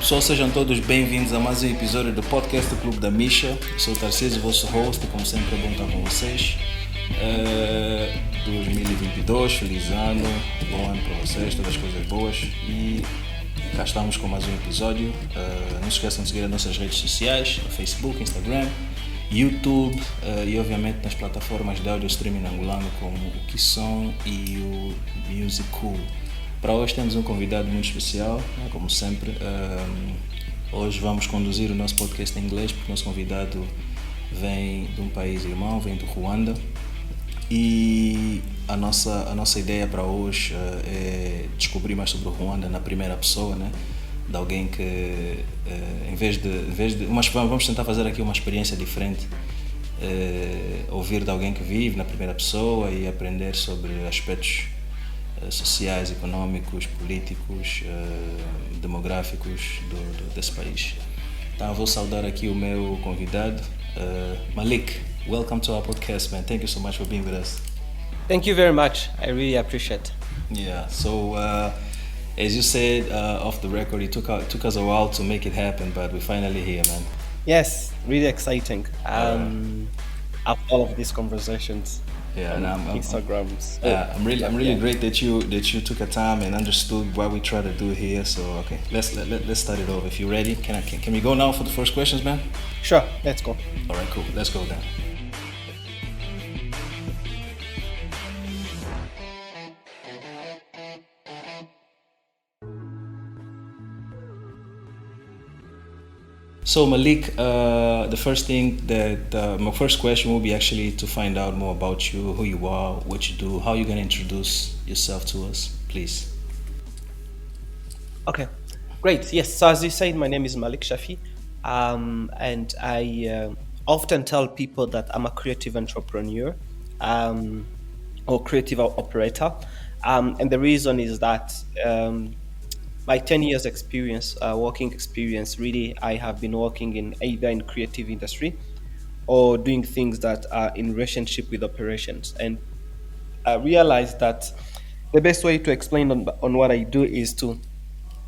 pessoal, sejam todos bem-vindos a mais um episódio do podcast do Clube da Micha. Eu sou o Tarcísio, vosso host, e como sempre é bom estar com vocês. 2022, feliz ano, bom ano para vocês, todas as coisas boas. E cá estamos com mais um episódio. Não se esqueçam de seguir as nossas redes sociais, Facebook, Instagram, YouTube e obviamente nas plataformas de áudio streaming angolano como o Quixina e o Musical. Para hoje temos um convidado muito especial, né, como sempre. Hoje vamos conduzir o nosso podcast em inglês porque o nosso convidado vem de um país irmão, vem do Rwanda. E a nossa ideia para hoje é descobrir mais sobre o Rwanda na primeira pessoa, né? De alguém que, em vez de vamos tentar fazer aqui uma experiência diferente, ouvir de alguém que vive na primeira pessoa e aprender sobre aspectos sociais, econômicos, políticos, demográficos desse país. Então eu vou saudar aqui o meu convidado, Malik. Welcome to our podcast, man. Thank you so much for being with us. Thank you very much. I really appreciate. Yeah. So, as you said off the record, it took us a while to make it happen, but we're finally here, man. Yes, really exciting. After all of these conversations. Yeah, and Instagrams. I'm really great that you took a time and understood what we try to do here. So, okay, let's start it off. If you're ready, can we go now for the first questions, man? Sure, let's go. All right, cool. Let's go then. So Malik, the first thing that my first question will be actually to find out more about you, who you are, what you do, how you're gonna introduce yourself to us, please. Okay, great. Yes, so as you said, my name is Malik Shaffy, and I often tell people that I'm a creative entrepreneur or creative operator, and the reason is that my 10 years experience, working experience, really, I have been working in either in creative industry or doing things that are in relationship with operations. And I realized that the best way to explain on what I do is to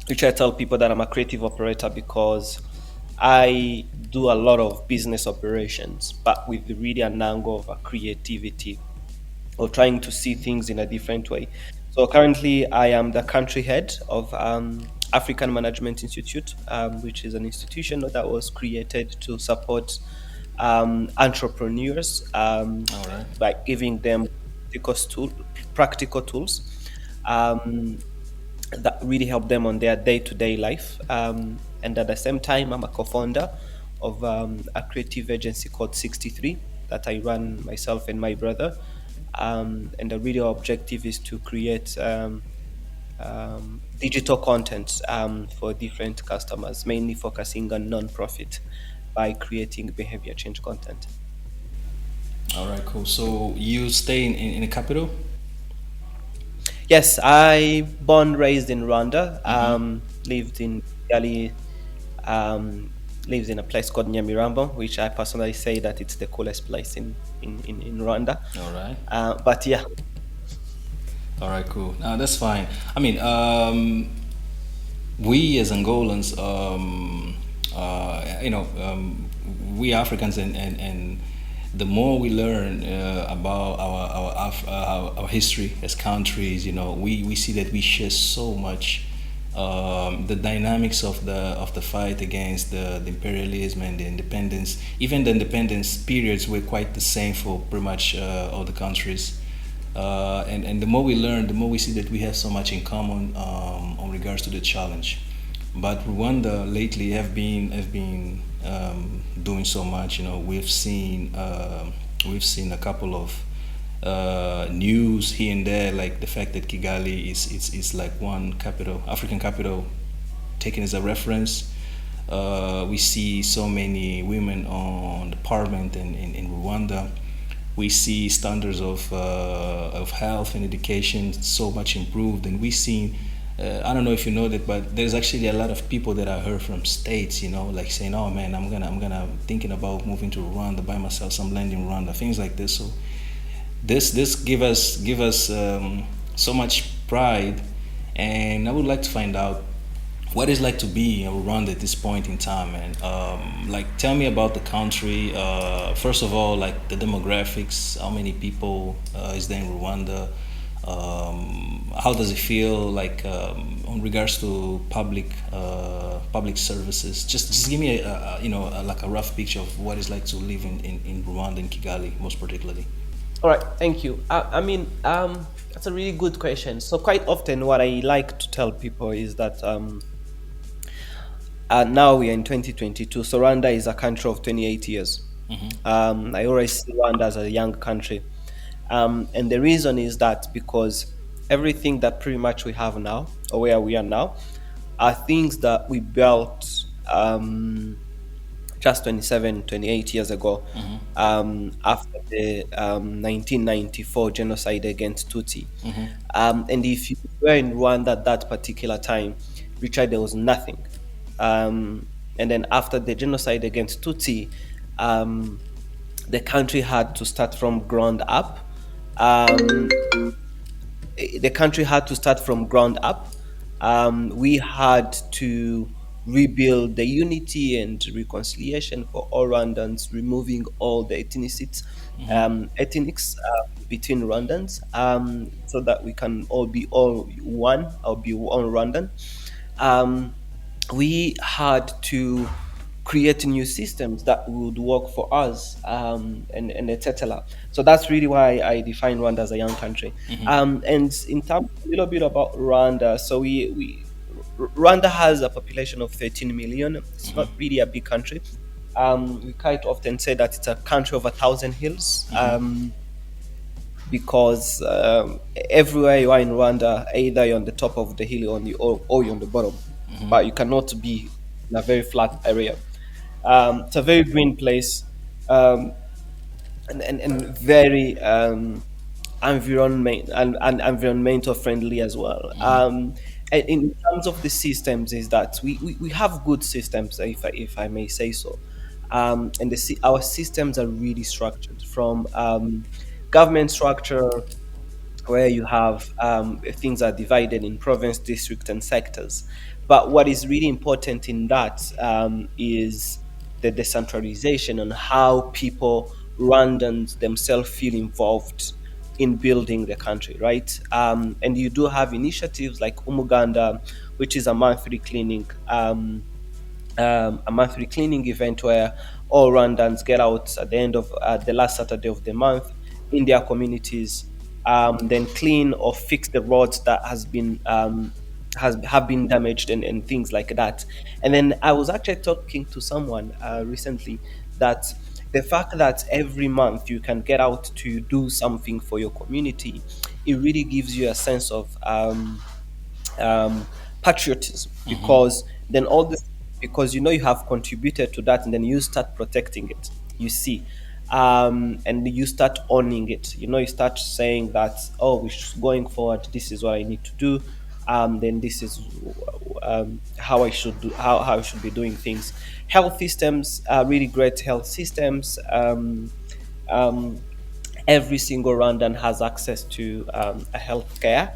try to tell people that I'm a creative operator because I do a lot of business operations, but with really an angle of a creativity or trying to see things in a different way. So currently, I am the country head of African Management Institute, which is an institution that was created to support entrepreneurs by giving them practical tools that really help them on their day-to-day life. And at the same time, I'm a co-founder of a creative agency called 63 that I run myself and my brother. And the real objective is to create digital content for different customers, mainly focusing on non-profit by creating behavior change content. All right, cool. So you stay in the capital? Yes, I raised in Rwanda, lived in Kigali, lives in a place called Nyamirambo, which I personally say that it's the coolest place in Rwanda. All right. But yeah. All right, cool. That's fine. I mean, we as Angolans, we Africans, and the more we learn about our history as countries, we see that we share so much. The dynamics of the fight against the imperialism and the independence, even the independence periods were quite the same for pretty much all the countries. And the more we learn, the more we see that we have so much in common on regards to the challenge. But Rwanda lately have been doing so much. We've seen a couple of news here and there, like the fact that Kigali is like one African capital taken as a reference. We see so many women on the parliament in Rwanda. We see standards of health and education so much improved, and we see I don't know if you know that, but there's actually a lot of people that I heard from states, like saying, "Oh man, I'm gonna thinking about moving to Rwanda, buy myself some land in Rwanda," things like this. So this give us so much pride, and I would like to find out what is like to be in Rwanda at this point in time, and like tell me about the country. First of all, like the demographics, how many people is there in Rwanda? How does it feel like in regards to public services? Just give me like a rough picture of what it's like to live in Rwanda, in Kigali, most particularly. All right, thank you. That's a really good question. So quite often, what I like to tell people is that now we are in 2022. So Rwanda is a country of 28 years. I always see Rwanda as a young country, and the reason is that because everything that pretty much we have now, or where we are now, are things that we built just 27, 28 years ago, after the 1994 genocide against Tutsi. And if you were in Rwanda at that particular time, Richard, there was nothing. And then after the genocide against Tutsi, the country had to start from ground up. The country had to start from ground up. We had to rebuild the unity and reconciliation for all Rwandans, removing all the ethnics between Rwandans, so that we can all be all one, or be one Rwandan. We had to create new systems that would work for us, and etc. So that's really why I define Rwanda as a young country. And in terms, a little bit about Rwanda. So Rwanda has a population of 13 million. It's not really a big country. We quite often say that it's a country of 1,000 hills, because everywhere you are in Rwanda, either you're on the top of the hill or you're on the bottom, but you cannot be in a very flat area. It's a very green place, and very environmental friendly as well. And in terms of the systems, is that we have good systems, if I may say so. And our systems are really structured from government structure, where you have things are divided in province, district, and sectors. But what is really important in that is the decentralization, and how people, Rwandans themselves, feel involved in building the country, right? And you do have initiatives like Umuganda, which is a monthly cleaning event where all Rwandans get out at the end of the last Saturday of the month in their communities, then clean or fix the roads that have been damaged, and things like that. And then I was actually talking to someone recently, that the fact that every month you can get out to do something for your community, it really gives you a sense of patriotism, because then all this, because you have contributed to that, and then you start protecting it, you see. And you start owning it, you start saying that, oh, going forward, this is what I need to do. Then this is how I should do, how I should be doing things. Health systems are really great. Health systems, every single Rwandan has access to a health care,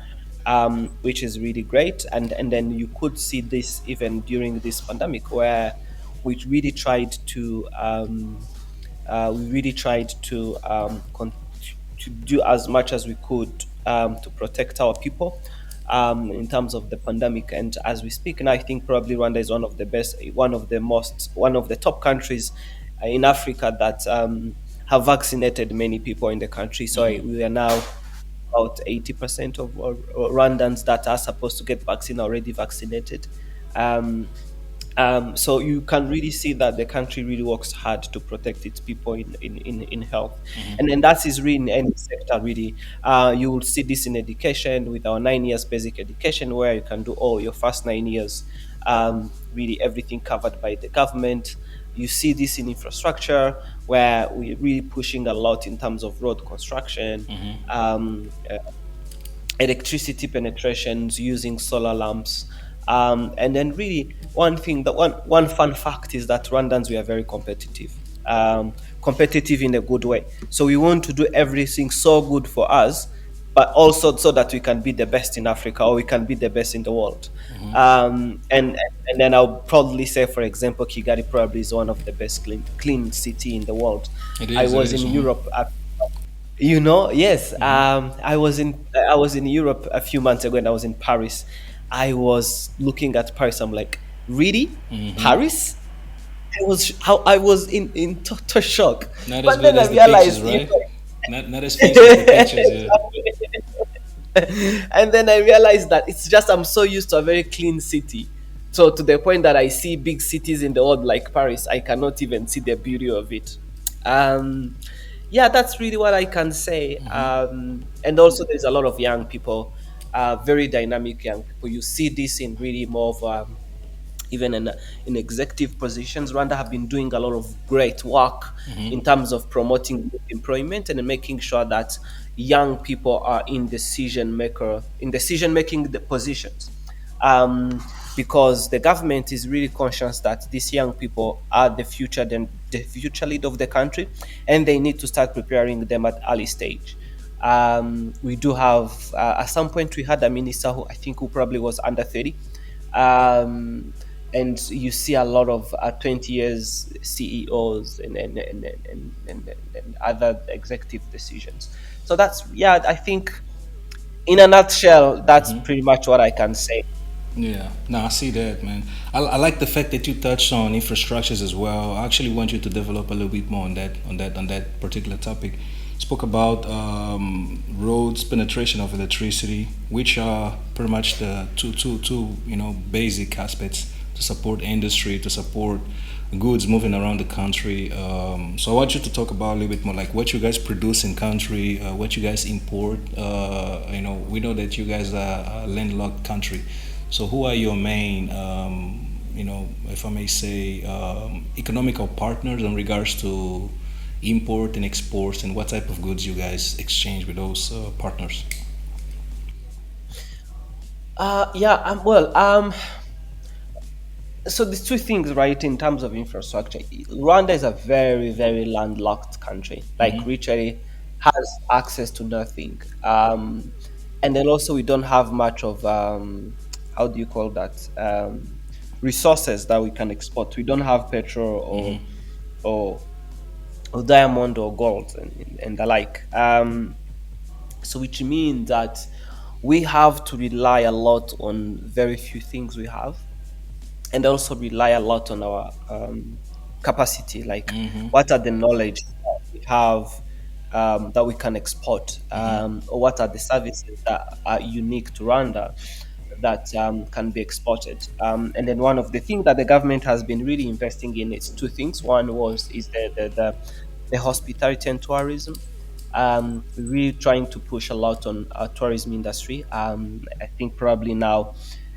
which is really great. And then you could see this even during this pandemic, where we really tried to to do as much as we could to protect our people in terms of the pandemic. And as we speak now, I think probably Rwanda is one of the best, one of the top countries in Africa that have vaccinated many people in the country. So we are now about 80% of Rwandans that are supposed to get vaccine already vaccinated. So you can really see that the country really works hard to protect its people in health. And then that is really in any sector, really. You will see this in education with our 9 years basic education, where you can do all your first 9 years, really everything covered by the government. You see this in infrastructure, where we're really pushing a lot in terms of road construction, electricity penetrations using solar lamps. And then really one fun fact is that Rwandans, we are very competitive, competitive in a good way. So we want to do everything so good for us but also so that we can be the best in Africa, or we can be the best in the world. And then I'll probably say, for example, Kigali probably is one of the best clean city in the world. It I is. It was is. in Europe. Yes. I was in Europe a few months ago, and I was in Paris. I was looking at Paris. I'm like, really, Paris? I was in total shock. Not as But good then I as the pictures, realized, you right? know, Not as fancy as the pictures. Yeah. and then I realized that it's just I'm so used to a very clean city. So to the point that I see big cities in the world like Paris, I cannot even see the beauty of it. Um, yeah, that's really what I can say. And also, there's a lot of young people, very dynamic young people. You see this in really more of even in executive positions. Rwanda have been doing a lot of great work in terms of promoting employment and making sure that young people are in decision making the positions. Because the government is really conscious that these young people are the future lead of the country, and they need to start preparing them at early stage. We do have at some point we had a minister who I think who probably was under 30, um, and you see a lot of 20 years CEOs and other executive decisions. So that's, yeah, I think in a nutshell, that's pretty much what I can say. Yeah, no, I see that, man. I like the fact that you touched on infrastructures as well. I actually want you to develop a little bit more on that particular topic. Spoke about roads, penetration of electricity, which are pretty much the two basic aspects to support industry, to support goods moving around the country. So I want you to talk about a little bit more like what you guys produce in country, what you guys import. We know that you guys are a landlocked country. So who are your main, if I may say, economical partners in regards to import and exports, and what type of goods you guys exchange with those partners? Yeah, so there's two things, right, in terms of infrastructure. Rwanda is a very, very landlocked country, like literally has access to nothing. And then also we don't have much of, how do you call that? Resources that we can export. We don't have petrol or, or diamond or gold and the like. So which means that we have to rely a lot on very few things we have, and also rely a lot on our capacity. Like, what are the knowledge that we have that we can export, or what are the services that are unique to Rwanda that can be exported. And then one of the things that the government has been really investing in is two things. One is the hospitality and tourism. We're really trying to push a lot on our tourism industry. I think probably now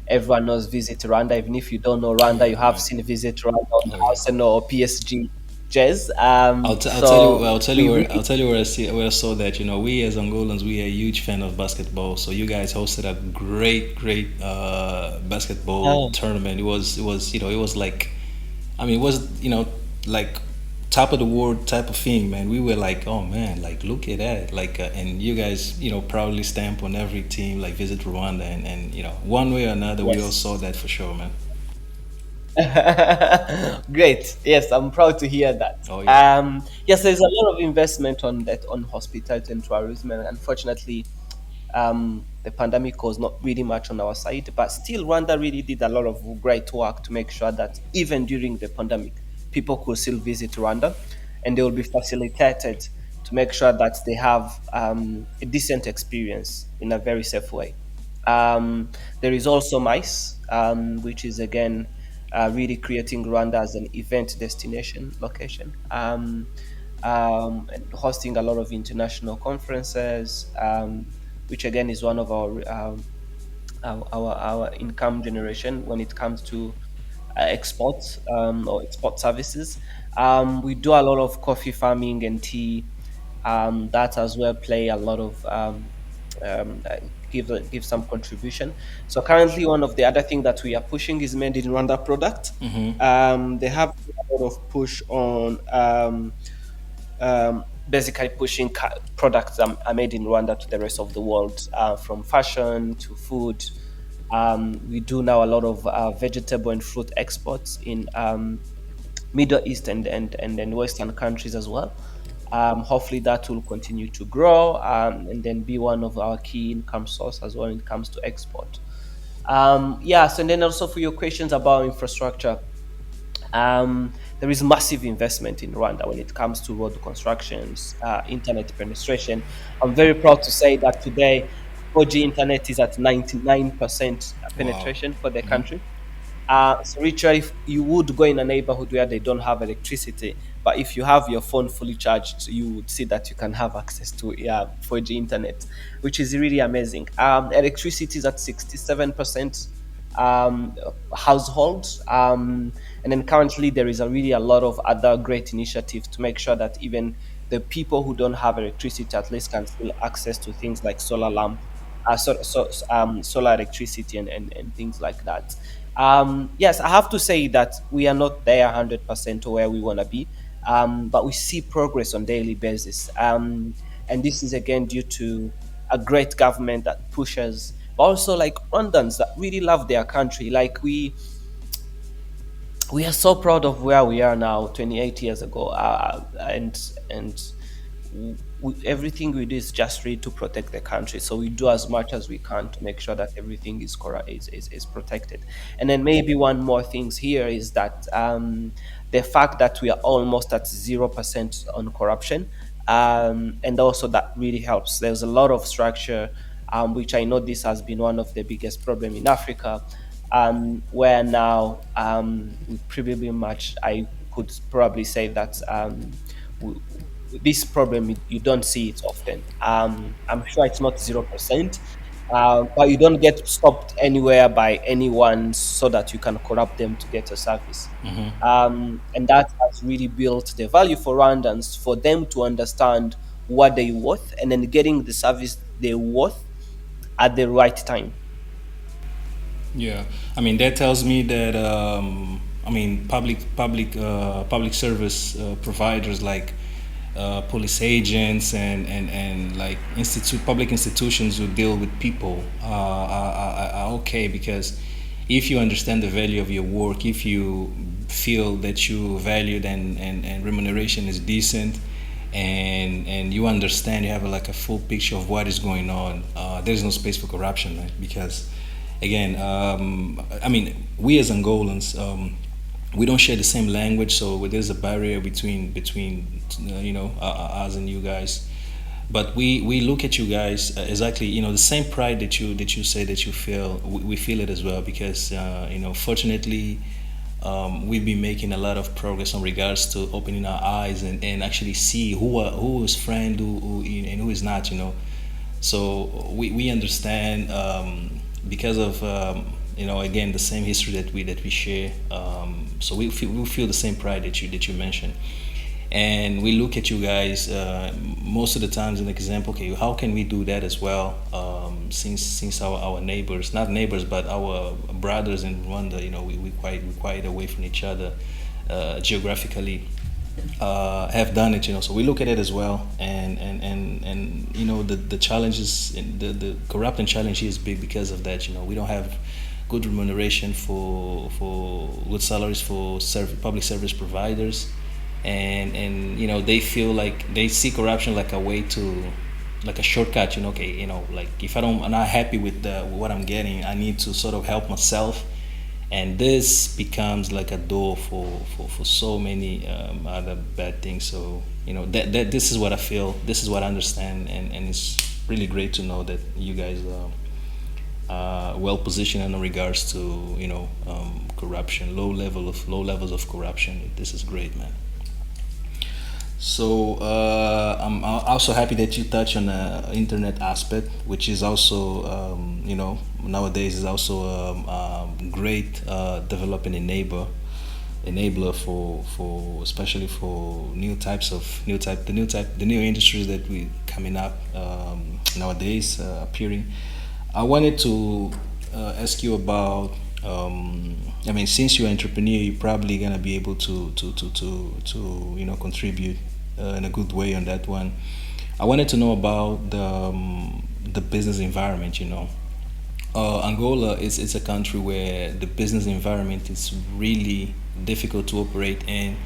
everyone knows Visit Rwanda. Even if you don't know Oh Rwanda, yeah, you have man. seen Visit Rwanda on Oh yeah. Arsenal or PSG jazz. I'll tell you. We I'll really, tell you where I saw that. We as Angolans, we are a huge fan of basketball. So you guys hosted a great basketball oh, tournament. It was like, I mean, it was like top of the world type of thing, man. We were like, oh man, like look at that, like, and you guys, proudly stamp on every team, like visit Rwanda, and one way or another, we all yes. saw that for sure, man. Great. Yes, I'm proud to hear that. Oh yeah. Yes, there's a lot of investment on that on hospitality and tourism, and unfortunately, the pandemic was not really much on our side. But still, Rwanda really did a lot of great work to make sure that even during the pandemic, people could still visit Rwanda, and they will be facilitated to make sure that they have a decent experience in a very safe way. There is also MICE, which is again really creating Rwanda as an event destination location, and hosting a lot of international conferences, which again is one of our income generation when it comes to exports, or export services. We do a lot of coffee farming and tea. That as well play a lot of um, uh, give some contribution. So currently, one of the other thing that we are pushing is made in Rwanda product. They have a lot of push on basically pushing products that are made in Rwanda to the rest of the world, from fashion to food. We do now a lot of vegetable and fruit exports in Middle East and then Western countries as well. Hopefully, that will continue to grow, and then be one of our key income source as well when it comes to export. Yes, and then also for your questions about infrastructure, there is massive investment in Rwanda when it comes to road constructions, internet penetration. I'm very proud to say that today 4G internet is at 99% Wow. penetration for the Hmm. country. So literally, you would go in a neighborhood where they don't have electricity, but if you have your phone fully charged, you would see that you can have access to 4G internet, which is really amazing. Electricity is at 67% um, households, and then currently there is really a lot of other great initiatives to make sure that even the people who don't have electricity at least can still access to things like solar lamp, solar electricity, and things like that. Yes, I have to say that we are not there 100% to where we want to be, but we see progress on daily basis. And this is again due to a great government that pushes, but also like Rwandans that really love their country. Like we are so proud of where we are now 28 years ago, and everything we do is just really to protect the country, so we do as much as we can to make sure that everything is correct, is protected. And then maybe one more things here is that the fact that we are almost at 0% on corruption, and also that really helps. There's a lot of structure, which I know this has been one of the biggest problem in Africa, where now we probably much, I could probably say that we, this problem you don't see it often. I'm sure it's not 0%, but you don't get stopped anywhere by anyone so that you can corrupt them to get a service. And that has really built the value for Rwandans, for them to understand what they worth and then getting the service they worth at the right time. Yeah, I mean that tells me that I mean public service providers like police agents and like public institutions who deal with people are okay, because if you understand the value of your work, if you feel that you valued and remuneration is decent, and you understand, you have like a full picture of what is going on, there's no space for corruption, right? Because again, I mean, we as Angolans, we don't share the same language, so there's a barrier between us and you guys. But we look at you guys exactly, the same pride that you say that you feel, we feel it as well, because fortunately, we've been making a lot of progress in regards to opening our eyes and actually see who is friend, and who is not, so we understand, because of again, the same history that we share. So we feel the same pride that you mentioned, and we look at you guys most of the times an example. Okay, how can we do that as well? Since our neighbors, not neighbors, but our brothers in Rwanda, we quite away from each other geographically, have done it, so we look at it as well, and the challenges, the corruption challenge here is big because of that. We don't have good remuneration for good salaries for public service providers, and they feel like they see corruption like a way to, like a shortcut. Okay, like if I'm not happy with what I'm getting, I need to sort of help myself, and this becomes like a door for so many other bad things. So that this is what I feel, this is what I understand, and it's really great to know that you guys are well positioned in regards to corruption, low levels of corruption. This is great, man. So I'm also happy that you touch on the internet aspect, which is also, nowadays is also great developing enabler for especially for the new industries that we coming up nowadays appearing. I wanted to ask you about. I mean, since you're an entrepreneur, you're probably gonna be able to contribute in a good way on that one. I wanted to know about the business environment. Angola is a country where the business environment is really difficult to operate in.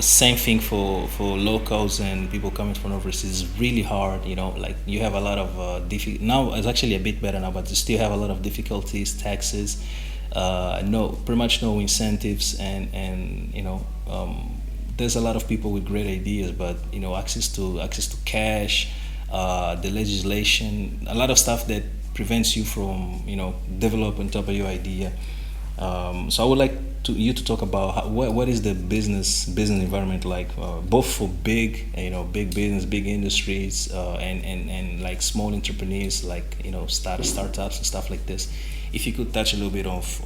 Same thing for locals and people coming from overseas. It's really hard. Like you have a lot of now it's actually a bit better now, but you still have a lot of difficulties, taxes, no, pretty much no incentives, and there's a lot of people with great ideas, but access to cash, the legislation, a lot of stuff that prevents you from developing top of your idea. So I would like you to talk about what is the business environment like, both for big business, big industries, and like small entrepreneurs, like startups and stuff like this. If you could touch a little bit of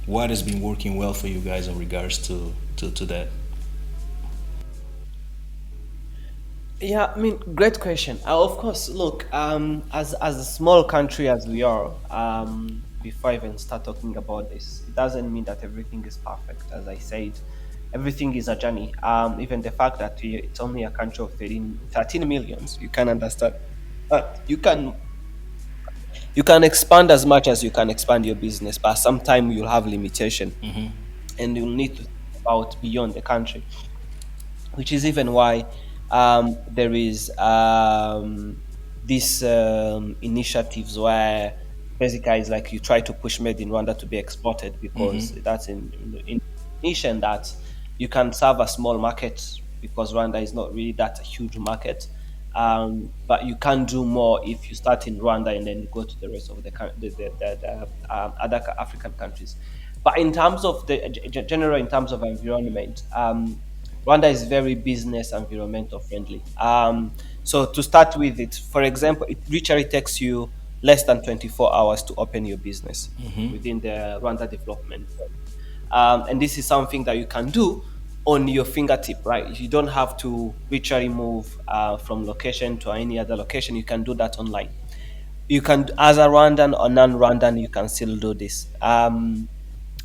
what has been working well for you guys in regards to that. Yeah, I mean, great question. Of course, look, as a small country as we are, before I even start talking about this, it doesn't mean that everything is perfect. As I said, everything is a journey. Even the fact that it's only a country of 13 millions, you can understand. You can expand as much as you can expand your business, but sometime you'll have limitation, and you'll need to think about beyond the country, which is even why there is these initiatives where basically it's like you try to push made in Rwanda to be exported, because that's in nation that you can serve a small market, because Rwanda is not really that huge market. But you can do more if you start in Rwanda and then go to the rest of the other African countries. But in terms of the general, in terms of environment, Rwanda is very business environmental friendly. So to start with, it, for example, it literally takes you less than 24 hours to open your business within the Rwanda development. And this is something that you can do on your fingertip, right? You don't have to literally move from location to any other location. You can do that online. You can, as a Rwandan or non-Rwandan, you can still do this.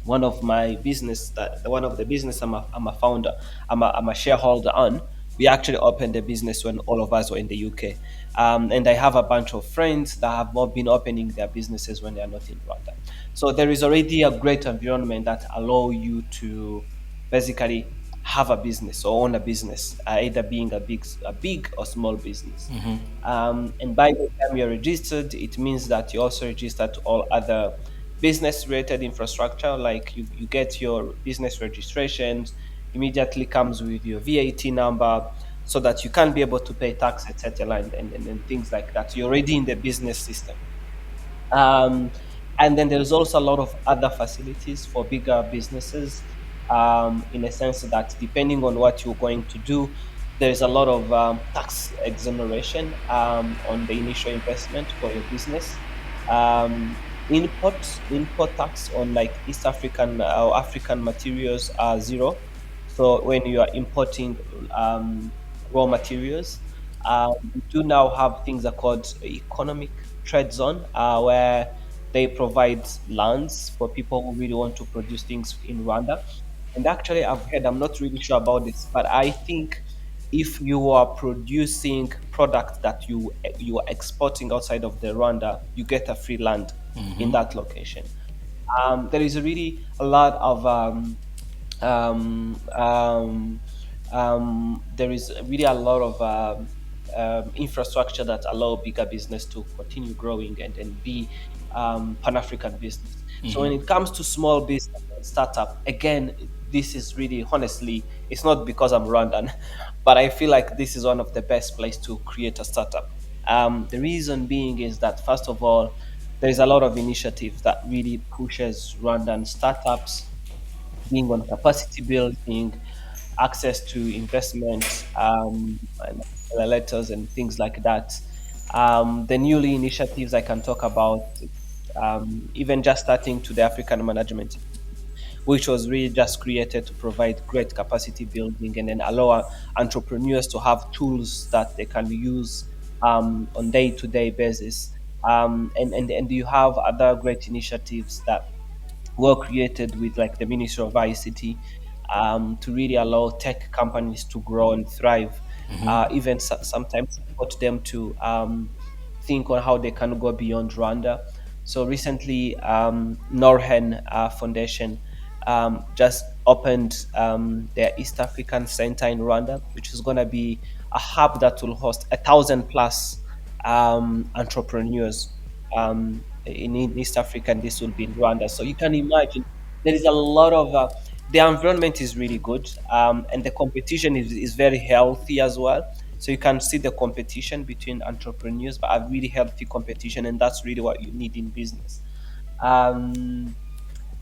One of the business I'm a founder, I'm a shareholder on. We actually opened the business when all of us were in the UK, and I have a bunch of friends that have not been opening their businesses when they are not in Rwanda. So there is already a great environment that allow you to basically have a business or own a business, either being a big or small business. And by the time you're registered, it means that you also register to all other business related infrastructure. Like you get your business registrations, immediately comes with your VAT number, so that you can be able to pay tax, etc., and things like that. You're already in the business system. um, and then there's also a lot of other facilities for bigger businesses, in a sense that depending on what you're going to do, there's a lot of tax exoneration on the initial investment for your business. Import tax on like East African or African materials are zero. So when you are importing raw materials, we do now have things that are called economic trade zone, where they provide lands for people who really want to produce things in Rwanda. And actually, I'm not really sure about this, but I think if you are producing products that you are exporting outside of the Rwanda, you get a free land in that location. There is really a lot of um, um, there is really a lot of infrastructure that allow bigger business to continue growing and be pan-African business. So when it comes to small business and startup, again, this is really honestly, it's not because I'm Rwandan, but I feel like this is one of the best place to create a startup. The reason being is that first of all, there is a lot of initiative that really pushes Rwandan startups, being on capacity building, access to investment, and letters and things like that. The newly initiatives I can talk about, even just starting to the African Management, which was really just created to provide great capacity building and then allow entrepreneurs to have tools that they can use on day-to-day basis. And you have other great initiatives that were created with like the Ministry of ICT, to really allow tech companies to grow and thrive. Even sometimes support them to think on how they can go beyond Rwanda. So recently, Norhen Foundation just opened their East African Center in Rwanda, which is going to be a hub that will host 1,000 plus entrepreneurs in East Africa, and this will be in Rwanda. So you can imagine there is a lot of the environment is really good, and the competition is very healthy as well. So you can see the competition between entrepreneurs, but a really healthy competition, and that's really what you need in business. Um,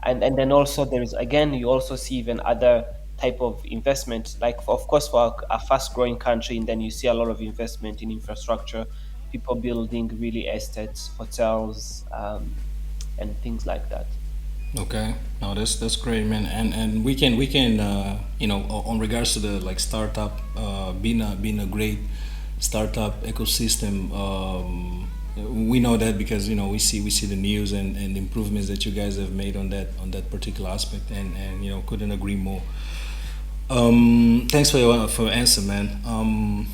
and then also there is, again, you also see even other type of investment, like of course for a fast growing country, and then you see a lot of investment in infrastructure, people building really estates, hotels, and things like that. Okay, no, that's great, man. And we can on regards to the like startup, being a great startup ecosystem. We know that because we see the news and the improvements that you guys have made on that particular aspect, and couldn't agree more. Thanks for your answer, man.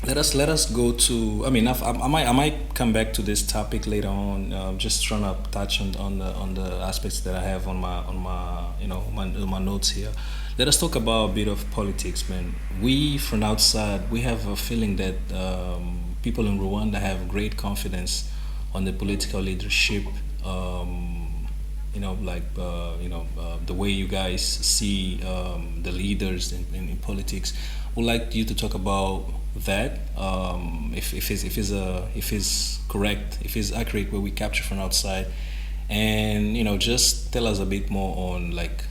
Let us go to. I mean, I might come back to this topic later on. Just trying to touch on the aspects that I have on my notes here. Let us talk about a bit of politics, man. We from outside, we have a feeling that people in Rwanda have great confidence on the political leadership. The way you guys see the leaders in politics. Would like you to talk about that. If it's correct, if it's accurate, what we capture from outside, and just tell us a bit more on like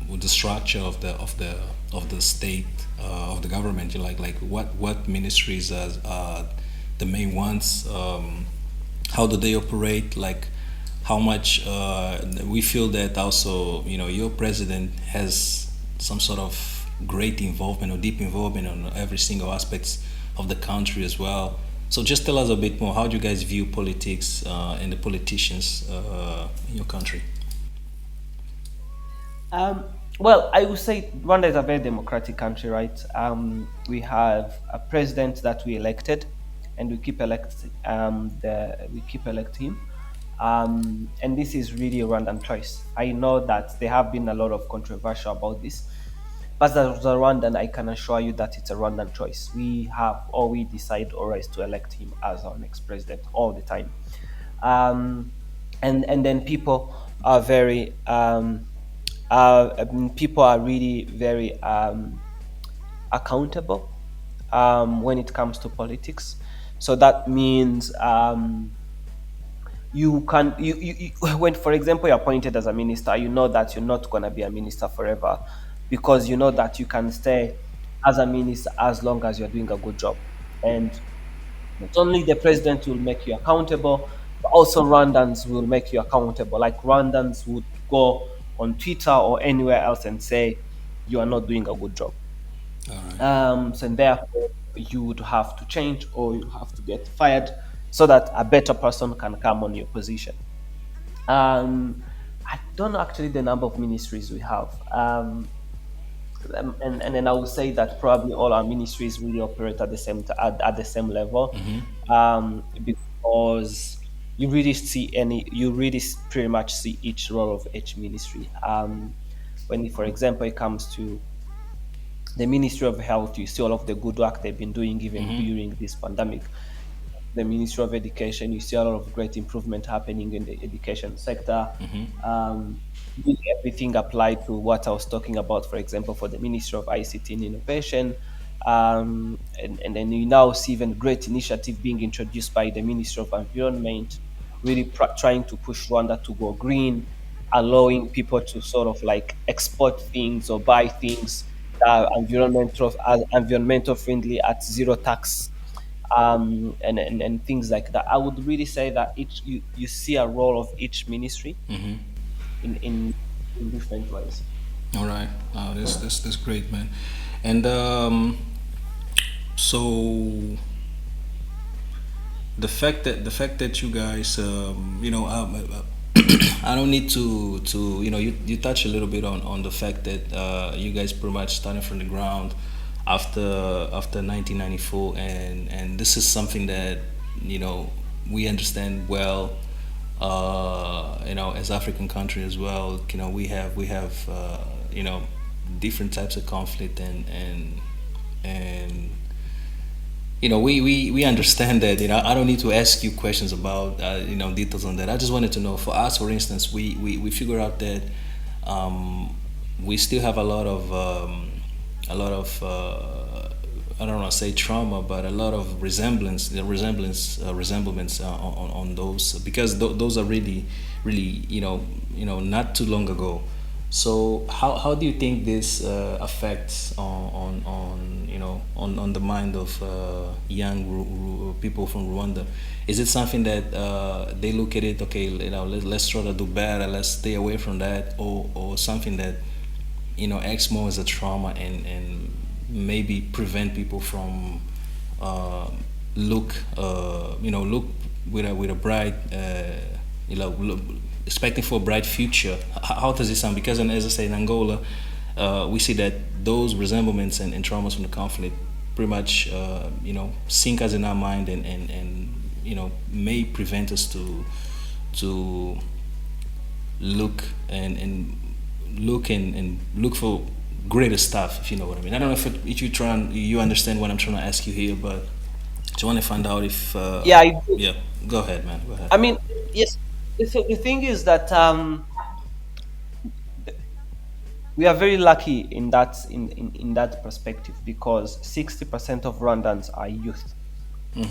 with the structure of the state of the government. Like what ministries are the main ones. How do they operate? Like how much we feel that also your president has some sort of great involvement or deep involvement on every single aspects of the country as well. So just tell us a bit more. How do you guys view politics and the politicians in your country? Um, well, I would say Rwanda is a very democratic country, right? We have a president that we elected, and we keep electing him, and this is really a random choice. I know that there have been a lot of controversy about this, but as a Rwandan, I can assure you that it's a random choice. We decide always to elect him as our next president all the time. Um, and then people are really very accountable when it comes to politics. So that means you can when, for example, you're appointed as a minister, you know that you're not going to be a minister forever, because you know that you can stay as a minister as long as you're doing a good job. And not only the president will make you accountable, but also Rwandans will make you accountable. Like Rwandans would go on Twitter or anywhere else and say you are not doing a good job. All right. So and therefore you would have to change or you have to get fired so that a better person can come on your position. I don't know actually the number of ministries we have. And then I would say that probably all our ministries really operate at the same level, because you really pretty much see each role of each ministry. When, for example, it comes to the Ministry of Health, you see all of the good work they've been doing even during this pandemic. The Ministry of Education, you see a lot of great improvement happening in the education sector. Really everything applied to what I was talking about, for example, for the Ministry of ICT and Innovation. And then you now see even great initiative being introduced by the Ministry of Environment, really trying to push Rwanda to go green, allowing people to sort of like export things or buy things that are environmental friendly at zero tax, and things like that. I would really say that you see a role of each ministry in different ways. All right. That's great, man. And so the fact that you guys I don't need to you touch a little bit on the fact that you guys pretty much starting from the ground after 1994, and this is something that we understand well. As African country as well, we have different types of conflict, and we understand that. I don't need to ask you questions about details on that. I just wanted to know, for us, for instance, we figure out that we still have a lot of I don't want to say trauma, but a lot of resemblance on those, because those are really not too long ago. So how do you think this affects on the mind of young people from Rwanda? Is it something that they look at it, okay, let's try to do better, let's stay away from that, or something that acts more as a trauma, and maybe prevent people from look with a bright look, expecting for a bright future? How does it sound? Because, as I say, in Angola, we see that those resemblements and traumas from the conflict pretty much sink us in our mind, and may prevent us to look and look for greater stuff, if you know what I mean. I don't know if you understand what I'm trying to ask you here, but I want to find out if Yeah, I do. yeah. Go ahead, man. Go ahead. I mean, yes. The thing is that we are very lucky in that perspective, because 60% of Rwandans are youth.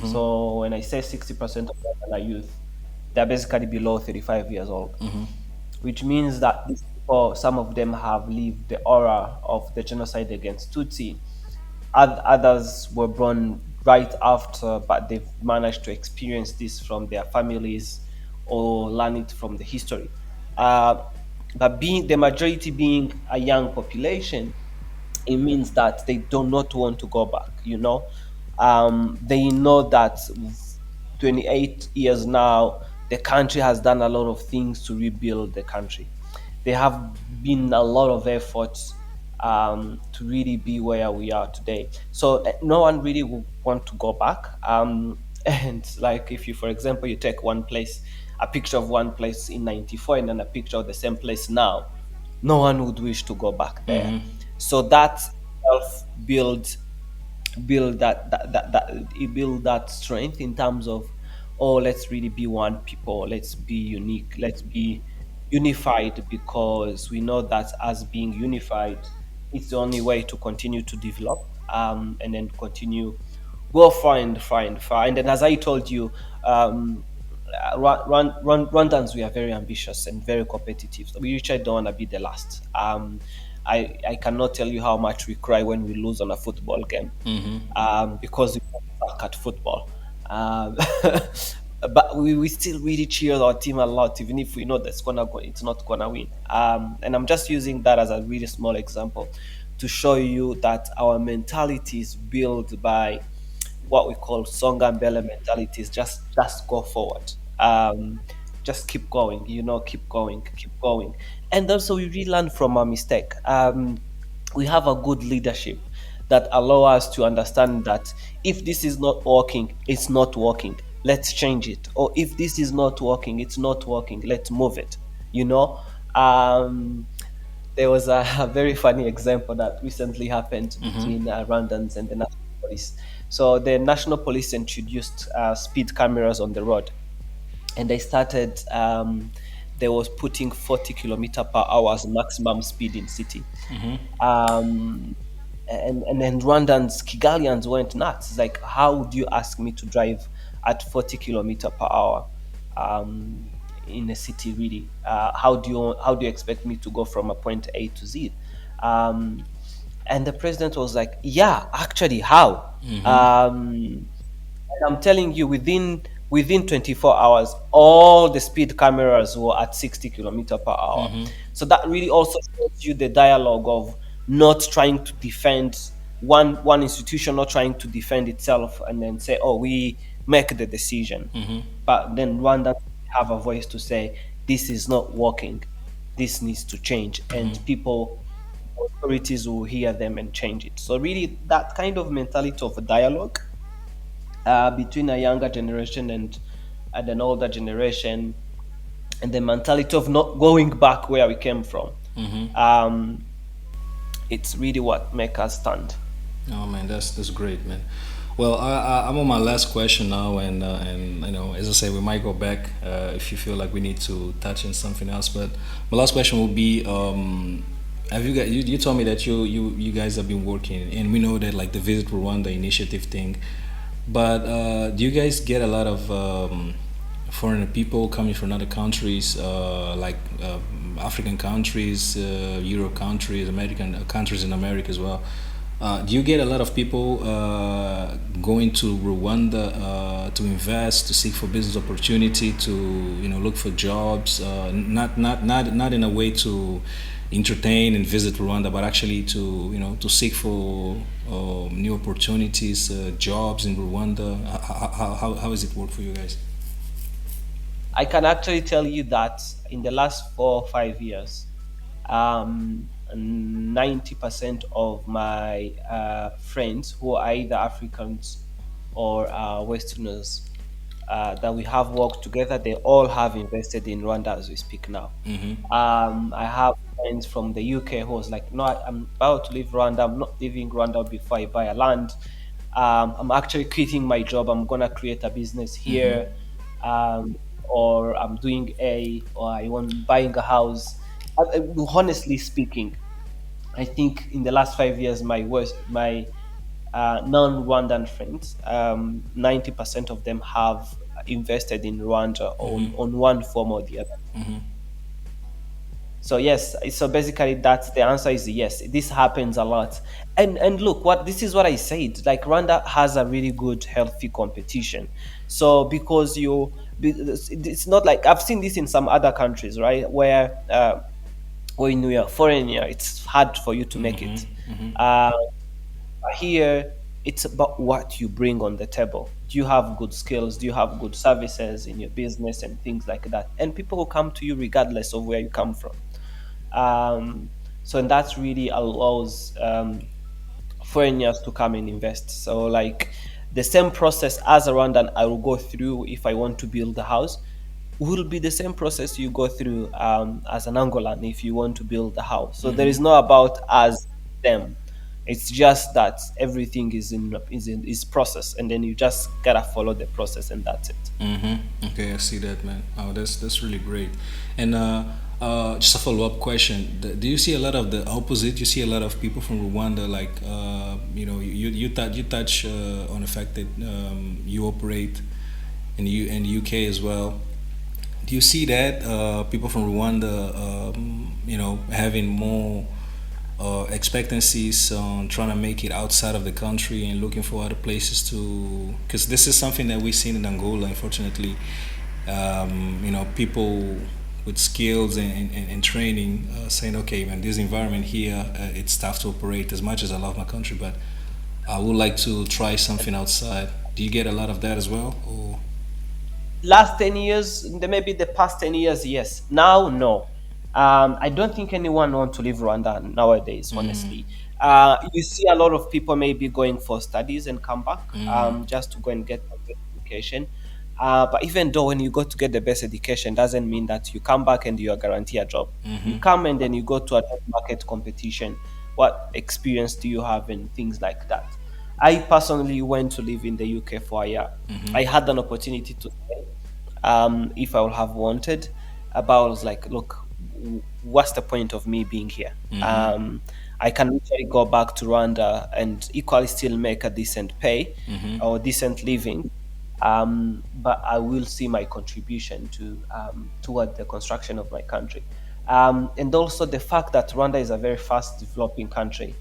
So when I say 60% of Rwandans are youth, they're basically below 35 years old, which means that these people, some of them have lived the aura of the genocide against Tutsi. Others were born right after, but they've managed to experience this from their families or learn it from the history. Uh, but being the majority being a young population, it means that they do not want to go back. They know that with 28 years now, the country has done a lot of things to rebuild the country. There have been a lot of efforts to really be where we are today. So no one really will want to go back. And like, if you, for example, you take one place, a picture of one place in '94, and then a picture of the same place now, no one would wish to go back there. So that self build that strength in terms of, oh, let's really be one people, let's be unique, let's be unified, because we know that as being unified, it's the only way to continue to develop, and then continue go far and far and far. And then, as I told you, Rwandans, we are very ambitious and very competitive. So we usually don't want to be the last. I cannot tell you how much we cry when we lose on a football game, because we suck at football. Um, but we still really cheer our team a lot, even if we know it's not gonna win. And I'm just using that as a really small example to show you that our mentality is built by what we call Songa Mbele mentalities. Just go forward. Just keep going, keep going, keep going. And also, we really learn from our mistake. We have a good leadership that allow us to understand that if this is not working, it's not working. Let's change it. Or if this is not working, it's not working. Let's move it. You know, there was a very funny example that recently happened between Rwandans and the national police. So the national police introduced speed cameras on the road, and they started. They was putting 40 km per hour as maximum speed in city. And then Rwandans, Kigalians went nuts. It's like, how do you ask me to drive at 40 km per hour in a city? Really, how do you expect me to go from a point A to Z? And the president was like, yeah, actually, how? And I'm telling you, within 24 hours, all the speed cameras were at 60 km per hour. So that really also shows you the dialogue of not trying to defend one institution, not trying to defend itself, and then say, oh, we make the decision. But then Rwanda have a voice to say, this is not working, this needs to change, and people, authorities will hear them and change it. So really, that kind of mentality of a dialogue between a younger generation and an older generation, and the mentality of not going back where we came from, um, it's really what make us stand. Oh man, that's great, man. Well, I'm on my last question now, and as I say, we might go back if you feel like we need to touch on something else. But my last question will be: have you guys? You told me that you guys have been working, and we know that like the Visit Rwanda initiative thing. But do you guys get a lot of foreign people coming from other countries, like African countries, Europe countries, American countries in America as well? Do you get a lot of people going to Rwanda to invest, to seek for business opportunity, to look for jobs? Not in a way to entertain and visit Rwanda, but actually to to seek for new opportunities, jobs in Rwanda. How does it work for you guys? I can actually tell you that in the last 4 or 5 years, 90% of my friends who are either Africans or Westerners that we have worked together, they all have invested in Rwanda as we speak now. I have friends from the UK who was like, no, I'm about to leave Rwanda. I'm not leaving Rwanda before I buy a land. I'm actually quitting my job. I'm gonna create a business here, or I'm doing or I want buying a house. Honestly speaking, I think in the last 5 years, my non-Rwandan friends, 90% of them have invested in Rwanda on one form or the other. So yes, so basically that's the answer is yes. This happens a lot. And look, what this is what I said. Like Rwanda has a really good healthy competition. So because it's not like I've seen this in some other countries, right? Where when you are foreigner, it's hard for you to make it. Uh, Here, it's about what you bring on the table. Do you have good skills? Do you have good services in your business and things like that? And people will come to you regardless of where you come from. Um, so and that really allows foreigners to come and invest. So like the same process as a Rwandan I will go through if I want to build a house will be the same process you go through as an Angolan if you want to build a house. So there is no about as them. It's just that everything is process, and then you just gotta follow the process, and that's it. Okay, I see that, man. Oh, that's really great. And just a follow up question: do you see a lot of the opposite? You see a lot of people from Rwanda, like you touch on the fact that you operate in the UK as well. Do you see that people from Rwanda, having more expectancies on trying to make it outside of the country and looking for other places to? Because this is something that we've seen in Angola, unfortunately. People with skills and training saying, okay, man, this environment here, it's tough to operate as much as I love my country, but I would like to try something outside. Do you get a lot of that as well? Or? Last 10 years, maybe the past 10 years, yes. Now, no. I don't think anyone wants to leave Rwanda nowadays, honestly. You see a lot of people maybe going for studies and come back just to go and get a best education. But even though when you go to get the best education, doesn't mean that you come back and you are guaranteed a job. You come and then you go to a job market competition. What experience do you have and things like that? I personally went to live in the UK for a year. I had an opportunity to stay if I would have wanted. But I was like, look, what's the point of me being here? I can literally go back to Rwanda and equally still make a decent pay or decent living. But I will see my contribution toward the construction of my country. And also the fact that Rwanda is a very fast developing country.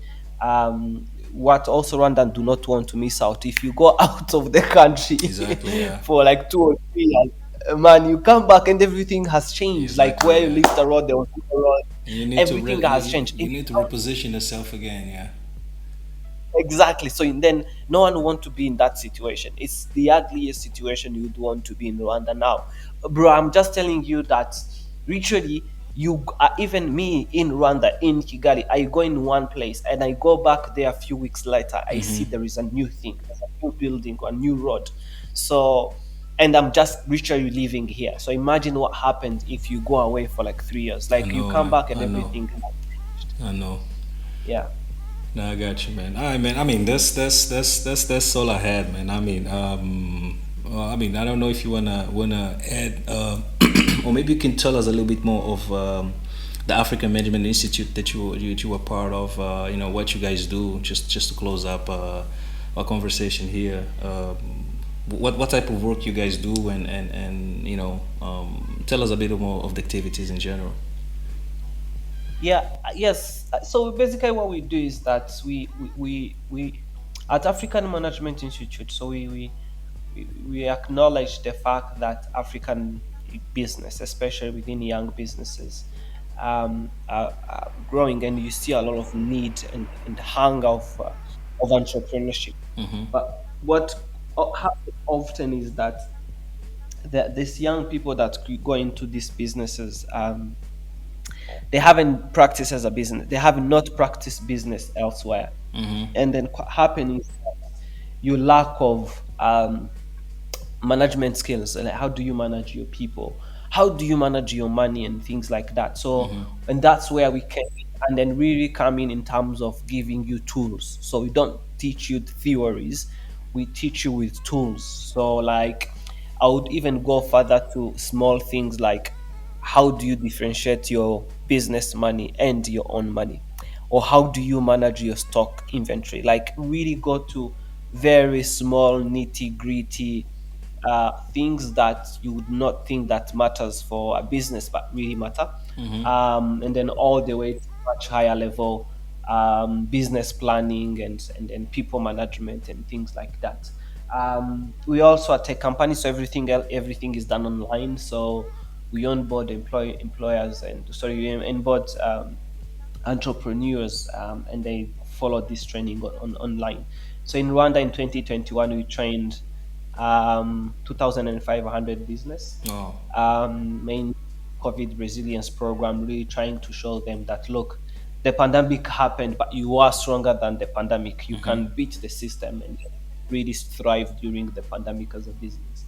What also Rwanda do not want to miss out, if you go out of the country Exactly, yeah. for like 2 or 3 years, man, you come back and everything has changed. Like Exactly, where you yeah. live the road, there was no road. You need to Everything has changed. you need to reposition yourself again, yeah. Exactly. So then no one want to be in that situation. It's the ugliest situation you'd want to be in Rwanda now. Bro, I'm just telling you that Literally, even me in Rwanda, in Kigali, I go in one place and I go back there a few weeks later. I see there is a new thing, there's a new building or a new road. So, and I'm just literally living here. So imagine what happens if you go away for like 3 years. I Like you know, come man. back and I know. everything has changed. I know. Yeah. No, I got you, man. All right, man. I mean, that's all I had, man. I mean, I mean, I don't know if you wanna add, or maybe you can tell us a little bit more of the African Management Institute that you were part of. You know what you guys do. Just to close up our conversation here. What type of work you guys do, and you know, tell us a bit more of the activities in general. Yeah, yes. So basically, what we do is that we at African Management Institute. So we acknowledge the fact that African business, especially within young businesses, are growing, and you see a lot of need and hunger of entrepreneurship. But what happens often is that these young people that go into these businesses, they haven't practiced as a business. They have not practiced business elsewhere, and then what happens is you lack of management skills. Like how do you manage your people? How do you manage your money and things like that? So, and that's where we can, and then really come in terms of giving you tools. So we don't teach you theories, we teach you with tools. So like I would even go further to small things like how do you differentiate your business money and your own money, or how do you manage your stock inventory? Like really go to very small nitty gritty things that you would not think that matters for a business but really matter, and then all the way to much higher level business planning and people management and things like that. We also are tech company, so everything is done online. So we onboard employers and sorry, we onboard entrepreneurs, and they follow this training online. So in Rwanda in 2021, we trained 2,500 business, Oh. main COVID resilience program, really trying to show them that look, the pandemic happened, but you are stronger than the pandemic. You can beat the system and really thrive during the pandemic as a business.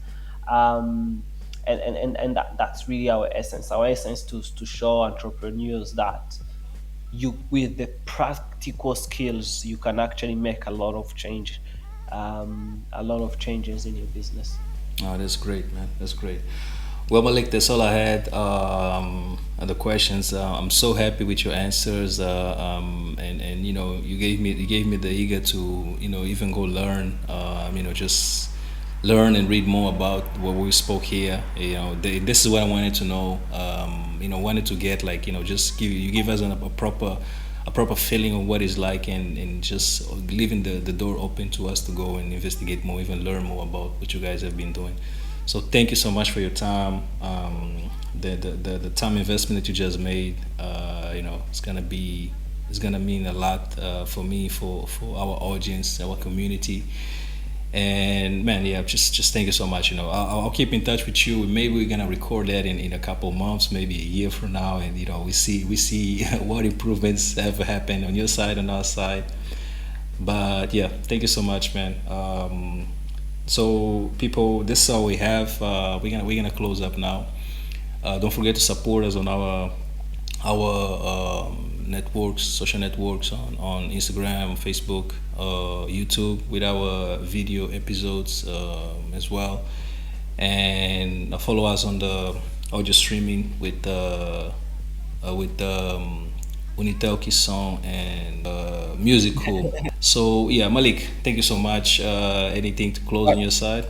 Um, and that's really our essence. Our essence to show entrepreneurs that you with the practical skills you can actually make a lot of change, a lot of changes in your business. Oh, that's great, man. That's great. Well, Malik, that's all I had. And the questions. I'm so happy with your answers. And you know, you gave me the eager to even go learn. Just learn and read more about what we spoke here. This is what I wanted to know. Wanted to get like just give us a proper feeling of what it's like, and just leaving the door open to us to go and investigate more, even learn more about what you guys have been doing. So thank you so much for your time. The time investment that you just made, it's gonna mean a lot for me, for our audience, our community. And man, yeah, just thank you so much. I'll keep in touch with you. Maybe we're gonna record that in a couple of months, maybe a year from now, and we see what improvements have happened on your side, on our side. But yeah, thank you so much, man. So people, this is all we have. We're gonna close up now. Don't forget to support us on our networks, social networks, on Instagram, Facebook, YouTube, with our video episodes as well, and follow us on the audio streaming with Unitel Kisson and Musical. So yeah, Malik, thank you so much. Anything to close on your side?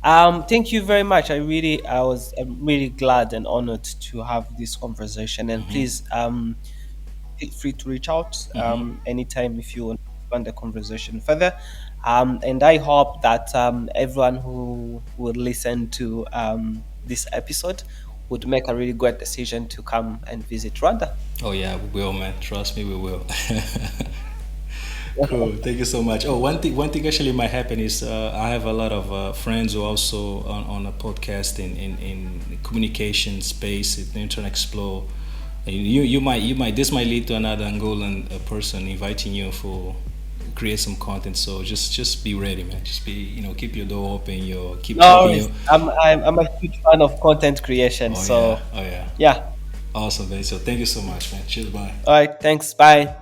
Thank you very much. I'm really glad and honored to have this conversation. And please, feel free to reach out anytime if you want to expand the conversation further. And I hope that everyone who will listen to this episode would make a really good decision to come and visit Rwanda. Oh yeah, we will, man. Trust me, we will. Cool. Thank you so much. Oh, one thing actually might happen is I have a lot of friends who also on a podcast in communication space. They're trying to explore. And you might this might lead to another Angolan person inviting you for create some content. So just be ready, man. Just be keep your door open. Your keep No keeping worries. your. I'm a huge fan of content creation. Oh yeah. So Oh yeah. yeah. Awesome, man. So thank you so much, man. Cheers. Bye. All right. Thanks. Bye.